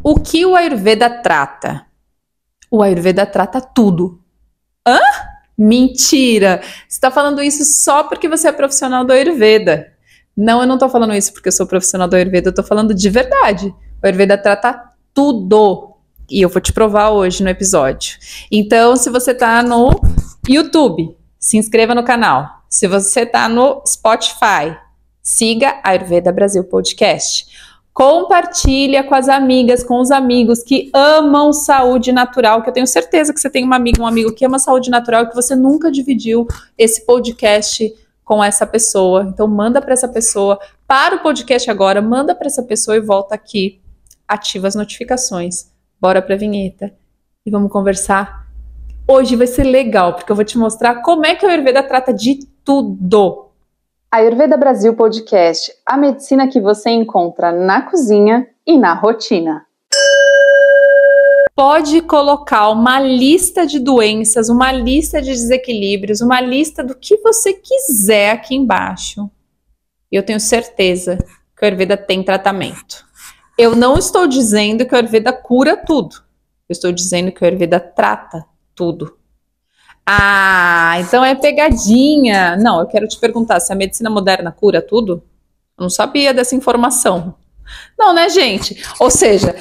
O que o Ayurveda trata? O Ayurveda trata tudo. Hã? Mentira! Você está falando isso só porque você é profissional do Ayurveda. Não, eu não estou falando isso porque eu sou profissional do Ayurveda, eu estou falando de verdade. O Ayurveda trata tudo. E eu vou te provar hoje no episódio. Então, se você está no YouTube, se inscreva no canal. Se você está no Spotify, siga Ayurveda Brasil Podcast. Compartilha com as amigas, com os amigos que amam saúde natural, que eu tenho certeza que você tem uma amiga, um amigo que ama saúde natural e que você nunca dividiu esse podcast com essa pessoa. Então manda para essa pessoa, para o podcast agora, manda para essa pessoa e volta aqui, ativa as notificações. Bora para a vinheta e vamos conversar. Hoje vai ser legal, porque eu vou te mostrar como é que a Ayurveda trata de tudo. Ayurveda Brasil Podcast, a medicina que você encontra na cozinha e na rotina. Pode colocar uma lista de doenças, uma lista de desequilíbrios, uma lista do que você quiser aqui embaixo. E eu tenho certeza que o Ayurveda tem tratamento. Eu não estou dizendo que o Ayurveda cura tudo. Eu estou dizendo que o Ayurveda trata tudo. Ah, então é pegadinha. Não, eu quero te perguntar, se a medicina moderna cura tudo? Eu não sabia dessa informação. Não, né, gente? Ou seja,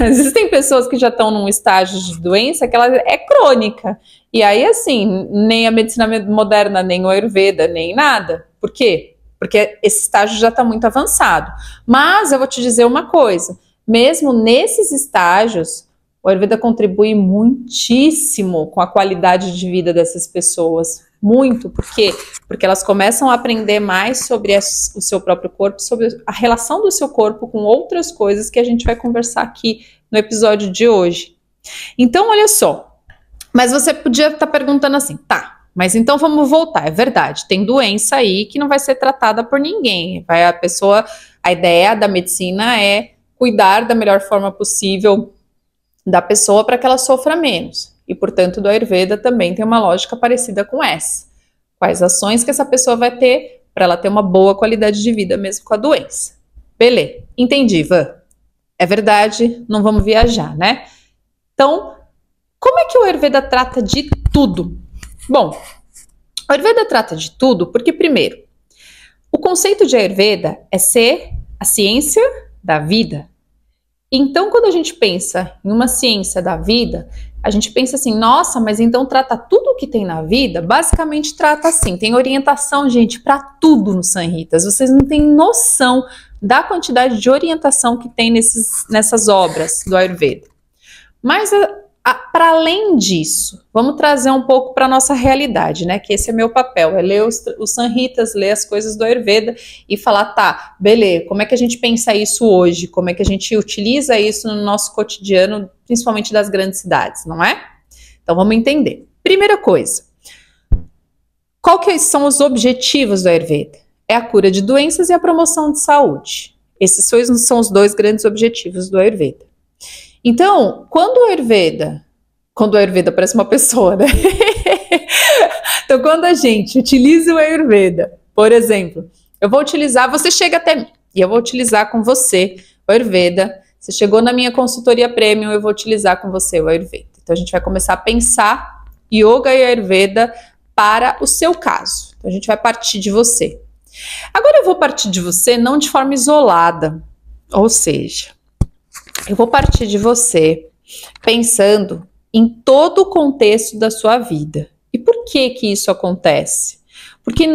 existem pessoas que já estão num estágio de doença que ela é crônica. E aí, assim, nem a medicina moderna, nem o Ayurveda, nem nada. Por quê? Porque esse estágio já está muito avançado. Mas eu vou te dizer uma coisa. Mesmo nesses estágios, o Ayurveda contribui muitíssimo com a qualidade de vida dessas pessoas. Muito. Por quê? Porque elas começam a aprender mais sobre o seu próprio corpo, sobre a relação do seu corpo com outras coisas que a gente vai conversar aqui no episódio de hoje. Então, olha só. Mas você podia estar perguntando assim, tá, mas então vamos voltar. É verdade, tem doença aí que não vai ser tratada por ninguém. A ideia da medicina é cuidar da melhor forma possível da pessoa para que ela sofra menos. E, portanto, do Ayurveda também tem uma lógica parecida com essa. Quais ações que essa pessoa vai ter para ela ter uma boa qualidade de vida mesmo com a doença. Beleza, entendi, Van. É verdade, não vamos viajar, né? Então, como é que o Ayurveda trata de tudo? Bom, o Ayurveda trata de tudo porque, primeiro, o conceito de Ayurveda é ser a ciência da vida. Então, quando a gente pensa em uma ciência da vida, a gente pensa assim, nossa, mas então trata tudo o que tem na vida? Basicamente trata assim, tem orientação, gente, para tudo no Samhitas. Vocês não têm noção da quantidade de orientação que tem nessas obras do Ayurveda. Mas, para além disso, vamos trazer um pouco para a nossa realidade, né? Que esse é meu papel, é ler os Samhitas, ler as coisas do Ayurveda e falar, tá, beleza, como é que a gente pensa isso hoje? Como é que a gente utiliza isso no nosso cotidiano, principalmente das grandes cidades, não é? Então vamos entender. Primeira coisa, qual que são os objetivos do Ayurveda? É a cura de doenças e a promoção de saúde. Esses são os dois grandes objetivos do Ayurveda. Então, quando o Ayurveda parece uma pessoa, né? Então, quando a gente utiliza o Ayurveda, por exemplo, você chega até mim e eu vou utilizar com você o Ayurveda. Você chegou na minha consultoria premium, eu vou utilizar com você o Ayurveda. Então, a gente vai começar a pensar Yoga e Ayurveda para o seu caso. Então, a gente vai partir de você. Agora, eu vou partir de você não de forma isolada, ou seja, eu vou partir de você pensando em todo o contexto da sua vida. E por que isso acontece? Porque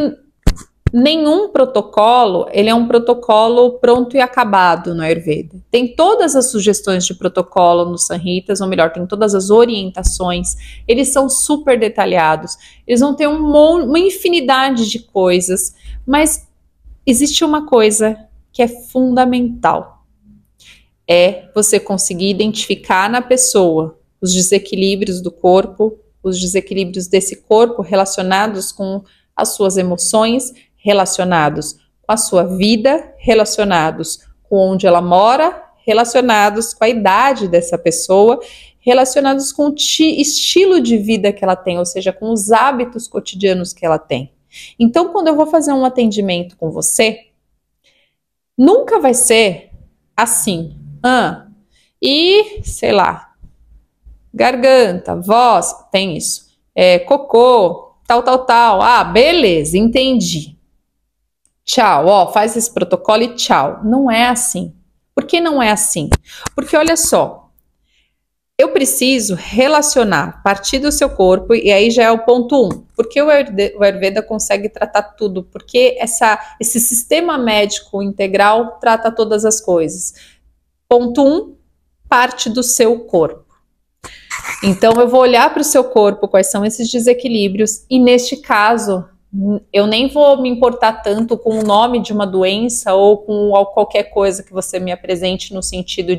nenhum protocolo, ele é um protocolo pronto e acabado no Ayurveda. Tem todas as sugestões de protocolo nos Samhitas, ou melhor, tem todas as orientações. Eles são super detalhados. Eles vão ter uma infinidade de coisas, mas existe uma coisa que é fundamental. É você conseguir identificar na pessoa os desequilíbrios do corpo, os desequilíbrios desse corpo relacionados com as suas emoções, relacionados com a sua vida, relacionados com onde ela mora, relacionados com a idade dessa pessoa, relacionados com o estilo de vida que ela tem, ou seja, com os hábitos cotidianos que ela tem. Então, quando eu vou fazer um atendimento com você, nunca vai ser assim. E, sei lá, garganta, voz, tem isso. Cocô, tal. Ah, beleza, entendi. Tchau, ó, faz esse protocolo e tchau. Não é assim. Por que não é assim? Porque olha só, eu preciso relacionar, partir do seu corpo, e aí já é o ponto 1. Porque o Ayurveda consegue tratar tudo? Porque esse sistema médico integral trata todas as coisas. Ponto 1, parte do seu corpo. Então, eu vou olhar para o seu corpo, quais são esses desequilíbrios, e neste caso, eu nem vou me importar tanto com o nome de uma doença ou com qualquer coisa que você me apresente no sentido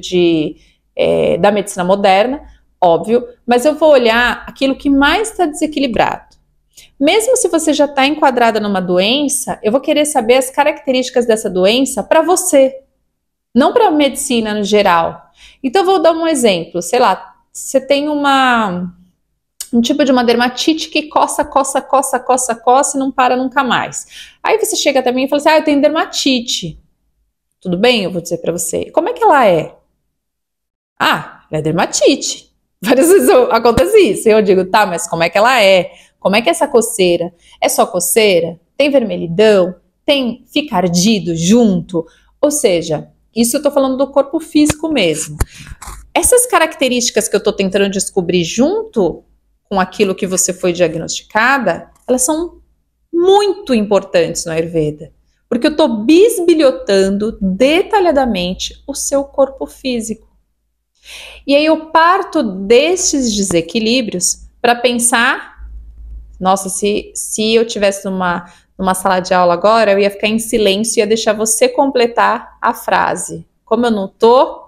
da medicina moderna, óbvio, mas eu vou olhar aquilo que mais está desequilibrado. Mesmo se você já está enquadrada numa doença, eu vou querer saber as características dessa doença para você, não para a medicina no geral. Então, eu vou dar um exemplo, sei lá, você tem um tipo de uma dermatite que coça e não para nunca mais. Aí você chega até mim e fala assim, eu tenho dermatite. Tudo bem? Eu vou dizer para você. Como é que ela é? É dermatite. Várias vezes acontece isso. Eu digo, tá, mas como é que ela é? Como é que é essa coceira? É só coceira? Tem vermelhidão? Fica ardido junto? Ou seja, isso eu tô falando do corpo físico mesmo. Essas características que eu tô tentando descobrir junto com aquilo que você foi diagnosticada, elas são muito importantes no Ayurveda. Porque eu estou bisbilhotando detalhadamente o seu corpo físico. E aí eu parto desses desequilíbrios para pensar, nossa, se eu tivesse numa sala de aula agora, eu ia ficar em silêncio e ia deixar você completar a frase. Como eu não tô,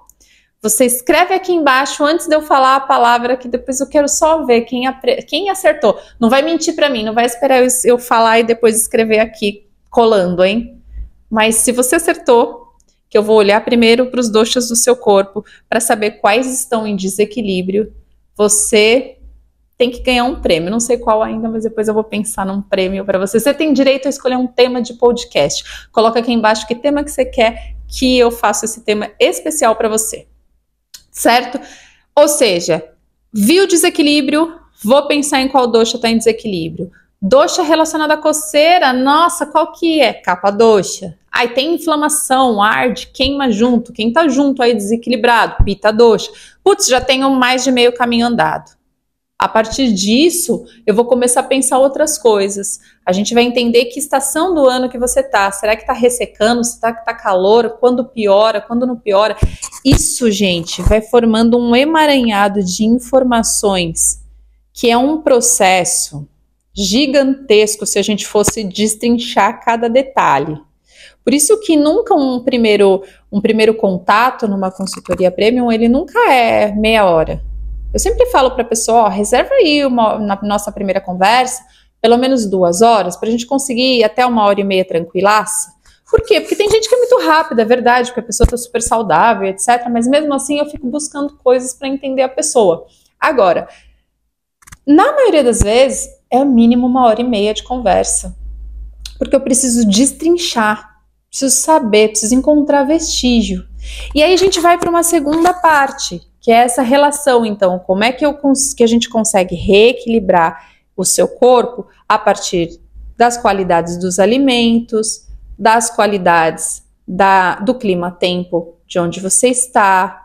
você escreve aqui embaixo antes de eu falar a palavra, que depois eu quero só ver quem acertou. Não vai mentir para mim, não vai esperar eu falar e depois escrever aqui colando, hein? Mas se você acertou, que eu vou olhar primeiro para os doshas do seu corpo para saber quais estão em desequilíbrio, você tem que ganhar um prêmio. Não sei qual ainda, mas depois eu vou pensar num prêmio para você. Você tem direito a escolher um tema de podcast. Coloca aqui embaixo que tema que você quer que eu faça esse tema especial para você. Certo? Ou seja, vi o desequilíbrio, vou pensar em qual dosha está em desequilíbrio. Dosha relacionada à coceira, nossa, qual que é? Kapha dosha. Aí tem inflamação, arde, queima junto. Quem tá junto aí desequilibrado? Pitta dosha. Putz, já tenho mais de meio caminho andado. A partir disso, eu vou começar a pensar outras coisas. A gente vai entender que estação do ano que você tá. Será que tá ressecando? Será que tá calor? Quando piora? Quando não piora? Isso, gente, vai formando um emaranhado de informações, que é um processo gigantesco se a gente fosse destrinchar cada detalhe. Por isso que nunca um primeiro contato numa consultoria premium, ele nunca é meia hora. Eu sempre falo para a pessoa, reserva aí na nossa primeira conversa, pelo menos 2 horas, para a gente conseguir ir até 1h30 tranquilaça. Por quê? Porque tem gente que é muito rápida, é verdade, porque a pessoa está super saudável, etc. Mas mesmo assim eu fico buscando coisas para entender a pessoa. Agora, na maioria das vezes, é o mínimo 1h30 de conversa. Porque eu preciso destrinchar, preciso saber, preciso encontrar vestígio. E aí a gente vai para uma segunda parte, que é essa relação, então, como é que a gente consegue reequilibrar o seu corpo a partir das qualidades dos alimentos, das qualidades do clima-tempo de onde você está,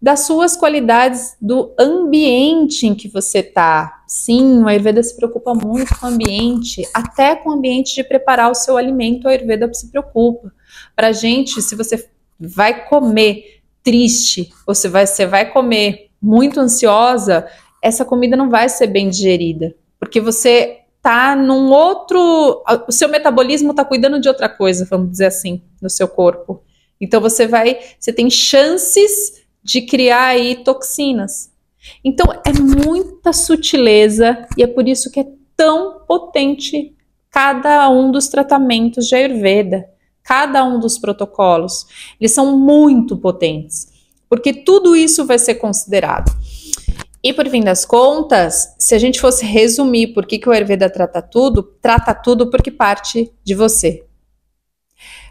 das suas qualidades do ambiente em que você está. Sim, o Ayurveda se preocupa muito com o ambiente, até com o ambiente de preparar o seu alimento, o Ayurveda se preocupa. Pra gente, se você vai comer triste, ou se você vai comer muito ansiosa, essa comida não vai ser bem digerida, porque você tá num outro, o seu metabolismo tá cuidando de outra coisa, vamos dizer assim, no seu corpo. Então você tem chances de criar aí toxinas. Então é muita sutileza e é por isso que é tão potente cada um dos tratamentos de Ayurveda, cada um dos protocolos. Eles são muito potentes, porque tudo isso vai ser considerado. E por fim das contas, se a gente fosse resumir por que o Ayurveda trata tudo porque parte de você.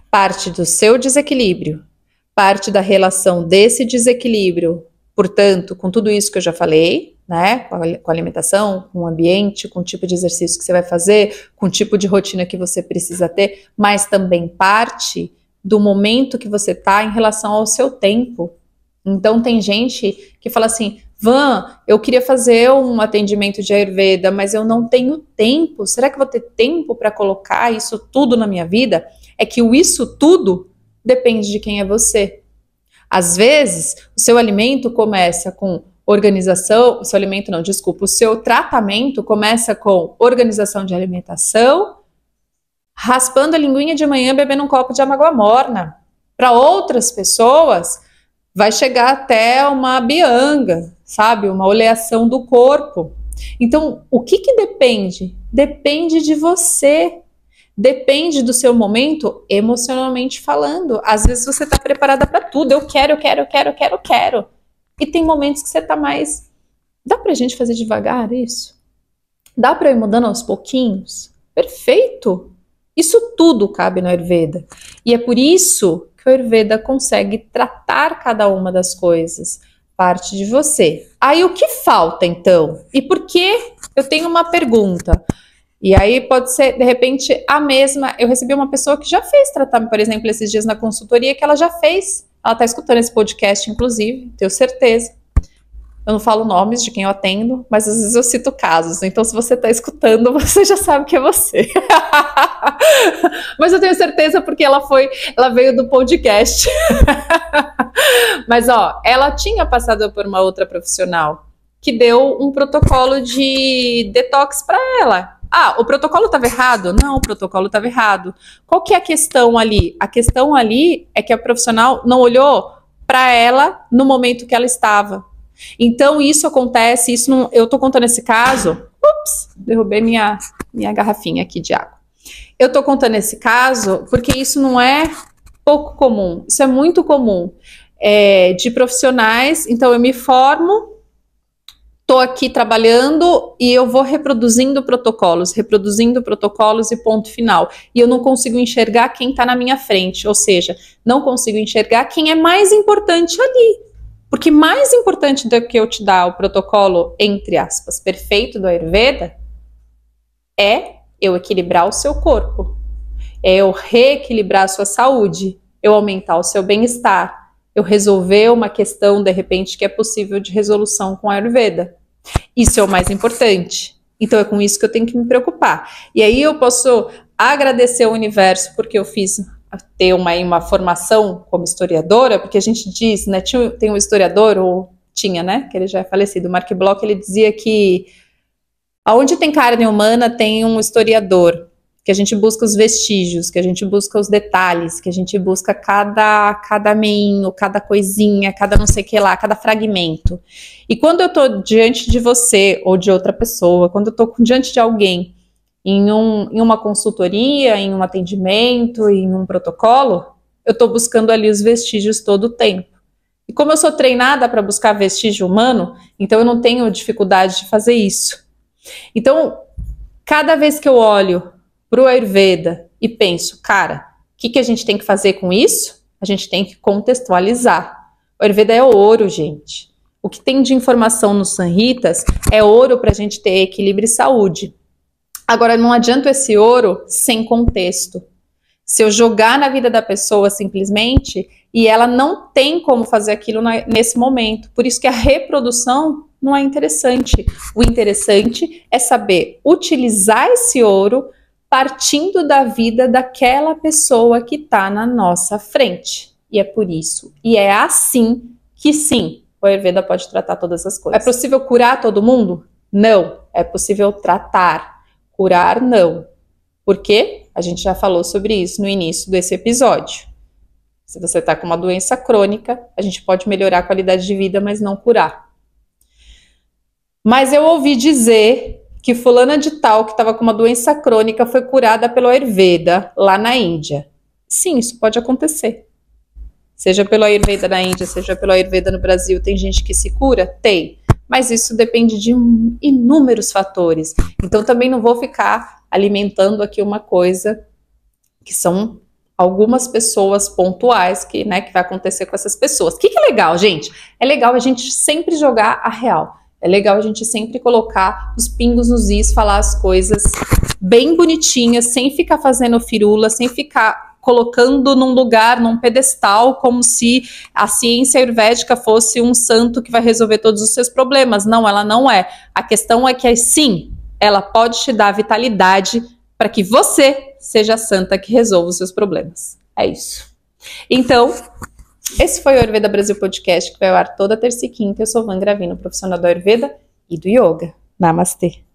Parte do seu desequilíbrio, parte da relação desse desequilíbrio Portanto, com tudo isso que eu já falei, né, com a alimentação, com o ambiente, com o tipo de exercício que você vai fazer, com o tipo de rotina que você precisa ter, mas também parte do momento que você está em relação ao seu tempo. Então, tem gente que fala assim, Van, eu queria fazer um atendimento de Ayurveda, mas eu não tenho tempo. Será que eu vou ter tempo para colocar isso tudo na minha vida? É que o isso tudo depende de quem é você. Às vezes, o seu alimento começa com organização, o seu tratamento começa com organização de alimentação, raspando a linguinha de manhã, bebendo um copo de água morna. Para outras pessoas, vai chegar até uma bianga, sabe? Uma oleação do corpo. Então, o que depende? Depende de você. Depende do seu momento emocionalmente falando. Às vezes você está preparada para tudo. Eu quero. E tem momentos que você está mais... Dá pra gente fazer devagar isso? Dá pra ir mudando aos pouquinhos? Perfeito! Isso tudo cabe no Ayurveda. E é por isso que o Ayurveda consegue tratar cada uma das coisas. Parte de você. Aí o que falta então? E por que? Eu tenho uma pergunta. E aí pode ser, de repente, a mesma. Eu recebi uma pessoa que já fez tratamento, por exemplo, esses dias na consultoria, que ela já fez. Ela está escutando esse podcast, inclusive, tenho certeza. Eu não falo nomes de quem eu atendo, mas às vezes eu cito casos. Então, se você está escutando, você já sabe que é você. Mas eu tenho certeza porque ela veio do podcast. Mas, ó, ela tinha passado por uma outra profissional que deu um protocolo de detox para ela. Ah, o protocolo estava errado? Não, o protocolo estava errado. Qual que é a questão ali? A questão ali é que a profissional não olhou para ela no momento que ela estava. Então, isso acontece, eu tô contando esse caso, derrubei minha garrafinha aqui de água. Eu tô contando esse caso porque isso não é pouco comum, isso é muito comum, de profissionais. Então, eu me formo, tô aqui trabalhando e eu vou reproduzindo protocolos e ponto final. E eu não consigo enxergar quem tá na minha frente, ou seja, não consigo enxergar quem é mais importante ali. Porque mais importante do que eu te dar o protocolo, entre aspas, perfeito do Ayurveda, é eu equilibrar o seu corpo, é eu reequilibrar a sua saúde, eu aumentar o seu bem-estar, eu resolver uma questão, de repente, que é possível de resolução com a Ayurveda. Isso é o mais importante. Então é com isso que eu tenho que me preocupar. E aí eu posso agradecer ao universo porque eu fiz... ter uma formação como historiadora, porque a gente diz, né, tem um historiador, ou tinha, né, que ele já é falecido, Mark Bloch, ele dizia que aonde tem carne humana tem um historiador, que a gente busca os vestígios, que a gente busca os detalhes, que a gente busca cada meinho, cada coisinha, cada não sei o que lá, cada fragmento. E quando eu tô diante de você, ou de outra pessoa, quando eu tô diante de alguém, em uma consultoria, em um atendimento, em um protocolo, eu estou buscando ali os vestígios todo o tempo. E como eu sou treinada para buscar vestígio humano, então eu não tenho dificuldade de fazer isso. Então, cada vez que eu olho para o Ayurveda e penso, cara, o que a gente tem que fazer com isso? A gente tem que contextualizar. O Ayurveda é ouro, gente. O que tem de informação nos Samhitas é ouro para a gente ter equilíbrio e saúde. Agora, não adianta esse ouro sem contexto. Se eu jogar na vida da pessoa simplesmente, e ela não tem como fazer aquilo nesse momento. Por isso que a reprodução não é interessante. O interessante é saber utilizar esse ouro partindo da vida daquela pessoa que está na nossa frente. E é por isso. E é assim que sim, o Ayurveda pode tratar todas as coisas. É possível curar todo mundo? Não. É possível tratar. Curar, não. Por quê? A gente já falou sobre isso no início desse episódio. Se você está com uma doença crônica, a gente pode melhorar a qualidade de vida, mas não curar. Mas eu ouvi dizer que fulana de tal, que estava com uma doença crônica, foi curada pelo Ayurveda, lá na Índia. Sim, isso pode acontecer. Seja pelo Ayurveda na Índia, seja pelo Ayurveda no Brasil, tem gente que se cura? Tem. Mas isso depende de inúmeros fatores. Então também não vou ficar alimentando aqui uma coisa que são algumas pessoas pontuais que vai acontecer com essas pessoas. O que é legal, gente? É legal a gente sempre jogar a real. É legal a gente sempre colocar os pingos nos is, falar as coisas bem bonitinhas, sem ficar fazendo firula, sem ficar colocando num lugar, num pedestal, como se a ciência ayurvédica fosse um santo que vai resolver todos os seus problemas. Não, ela não é. A questão é que, sim, ela pode te dar vitalidade para que você seja a santa que resolva os seus problemas. É isso. Então, esse foi o Ayurveda Brasil Podcast, que vai ao ar toda terça e quinta. Eu sou Van Gravino, profissional do Ayurveda e do Yoga. Namastê.